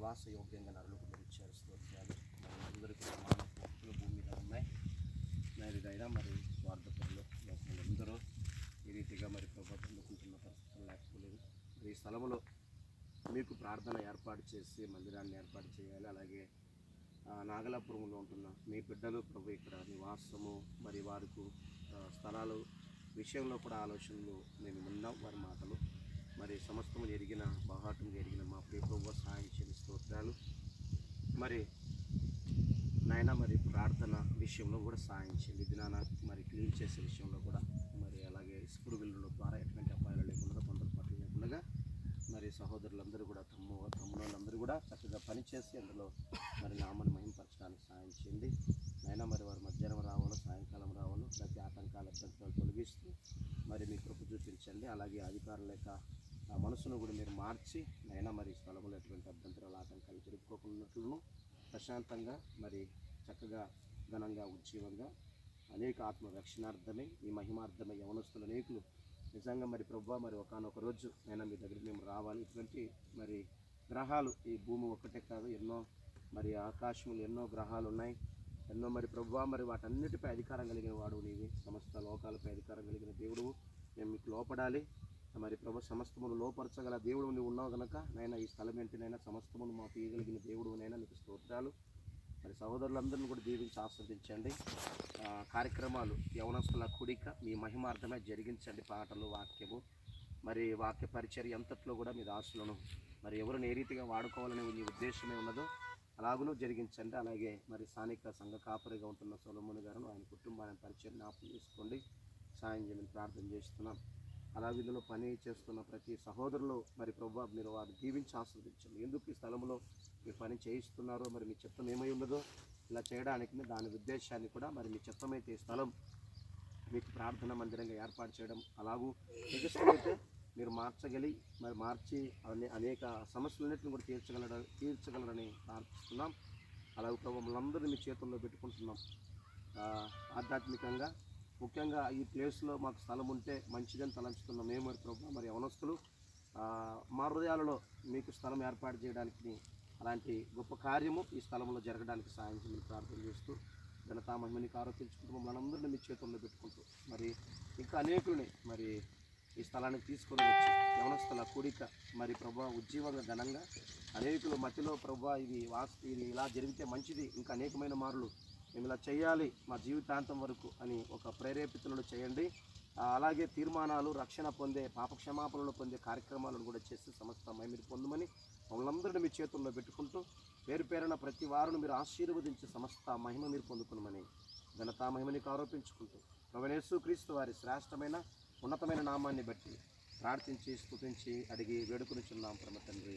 నివాస యోగ్యంగా నరులకు మీరు ఇచ్చారు. స్తోత్రాలు. మరి అందరికీ సమాన హక్కులు భూమి మీద ఉన్నాయి. అయినా మరి స్వార్థపరులు లోకంలో ఈ రీతిగా మరి ప్రభుత్వం అందుకుంటున్న పరిస్థితులు లేకపోలేదు. మరి ఈ స్థలంలో మీకు ప్రార్థన ఏర్పాటు చేసి మందిరాన్ని ఏర్పాటు చేయాలి. అలాగే నాగలాపురంలో ఉంటున్న మీ బిడ్డలు ప్రభు ఇక్కడ నివాసము మరి వారికి స్థలాలు విషయంలో కూడా ఆలోచనలు మేము ఉన్నాం. వారి మాటలు మరి సమస్తము జరిగిన బహాటం జరిగిన మా ప్రియ ప్రభు సహాయం చేసిన స్తోత్రాలు. మరి నాయన మరి ప్రార్థన విషయంలో కూడా సహాయం చేయండి. దినాన మరి క్లీన్ చేసే విషయంలో కూడా మరి అలాగే స్పురుగుల ద్వారా ఎటువంటి అపాయాలు లేకుండా తొందరపాటు లేకుండా మరి సహోదరులందరూ కూడా తమ్ముళ్ళందరూ కూడా చక్కగా పనిచేసి అందులో మరి నామని మహింపరచడానికి సహాయం చేయండి. అయినా మరి వారు మధ్యాహ్నం రావాలో సాయంకాలం రావాలో ప్రతి ఆటంకాల అభ్యంతరాలు తొలగిస్తూ మరి మీ కృప చూపించండి. అలాగే అధికారుల యొక్క ఆ మనసును కూడా మీరు మార్చి అయినా మరి స్థలంలో ఎటువంటి అభ్యంతరాలు ఆటంకాలు జరుపుకోకున్నట్లను ప్రశాంతంగా మరి చక్కగా ఘనంగా ఉజ్జీవంగా అనేక ఆత్మ రక్షణార్థమే ఈ మహిమార్థమే యవనస్తులు అనేకులు నిజంగా మరి ప్రభువా మరి ఒకానొక రోజు అయినా మీ దగ్గరికి మేము రావాలి. ఇటువంటి మరి గ్రహాలు ఈ భూమి ఒక్కటే కాదు, ఎన్నో మరి ఆకాశములు ఎన్నో గ్రహాలు ఉన్నాయి. ఎన్నో మరి ప్రభువా మరి వాటన్నిటిపై అధికారం కలిగిన వాడు నీవి. సమస్త లోకాలపై అధికారం కలిగిన దేవుడు మేము మీకు లోపడాలి. మరి ప్రభు సమస్తమును లోపరచగల దేవుడు నువ్వు ఉన్నావు కనుక నైనా ఈ స్థలం ఏంటినైనా సమస్తమును మాకు ఇవ్వగలిగిన దేవుడు నైనా నీకు స్తోత్రాలు. మరి సహోదరులందరినీ కూడా దీవించి ఆస్వాదించండి. కార్యక్రమాలు యవనస్తుల కూడిక మీ మహిమార్థమే జరిగించండి. పాటలు వాక్యము మరి వాక్య పరిచర్య అంతట్లో కూడా మీ దాసులను మరి ఎవరిని ఏ రీతిగా వాడుకోవాలని మీ ఉద్దేశమే ఉన్నదో అలాగూ జరిగించండి. అలాగే మరి స్థానిక సంఘ కాపరిగా ఉంటున్న సొలొమోను గారు ఆయన కుటుంబాన్ని పరిచయం జ్ఞాపకం చేసుకోండి, సాయం చేయమని ప్రార్థన చేస్తున్నాం. అలాగే ఇందులో పని చేస్తున్న ప్రతి సహోదరులు మరి ప్రభువా మీరు వారిని దీవించి ఆస్వాదించండి. ఎందుకు ఈ స్థలంలో మీరు పని చేయిస్తున్నారో మరి మీ చిత్తం ఏమై ఉన్నదో ఇలా చేయడానికి దాని ఉద్దేశాన్ని కూడా మరి మీ చిత్తమైతే ఈ స్థలం మీకు ప్రార్థన మందిరంగా ఏర్పాటు చేయడం అలాగూ ఇష్టమైతే మీరు మార్చి అనేక సమస్యలన్నింటిని కూడా తీర్చగలరని ప్రార్థిస్తున్నాం. అలాగే ప్రభువులందరినీ మీ చేతుల్లో పెట్టుకుంటున్నాం. ఆధ్యాత్మికంగా ముఖ్యంగా ఈ ప్లేస్లో మాకు స్థలం ఉంటే మంచిదని తలంచుతున్నాం. మేము మరి ప్రభు మరి యవనస్తులు మా హృదయాలలో మీకు స్థలం ఏర్పాటు చేయడానికి అలాంటి గొప్ప కార్యము ఈ స్థలంలో జరగడానికి సాయం చేయమని ప్రార్థన చేస్తూ ఘనతా మహిమనికి ఆరోపించుకుంటూ మమ్మల్ని అందరినీ మీ చేతుల్లో పెట్టుకుంటూ మరి ఇంకా అనేకుల్ని మరి ఈ స్థలానికి తీసుకొని వచ్చి యవనస్తుల కూడిక మరి ప్రభు ఉజ్జీవంగా ఘనంగా అనేకులు మధ్యలో ప్రభు ఇది ఇలా జరిగితే మంచిది, ఇంకా అనేకమైన మార్లు మేము ఇలా చేయాలి మా జీవితాంతం వరకు అని ఒక ప్రేరేపితులను చేయండి. అలాగే తీర్మానాలు రక్షణ పొందే పాపక్షమాపణలు పొందే కార్యక్రమాలను కూడా చేసి సమస్త మీరు పొందమని మమ్మల్ని మీ చేతుల్లో పెట్టుకుంటూ పేరు పేరున ప్రతి వారును మీరు ఆశీర్వదించి సమస్త మహిమ మీరు పొందుకునమని ఘనతా మహిమనికి ఆరోపించుకుంటూ ప్రభువైన యేసుక్రీస్తు వారి శ్రేష్టమైన ఉన్నతమైన నామాన్ని బట్టి ప్రార్థించి స్తుతించి అడిగి వేడుకొనుచున్నాం పరమ తండ్రి.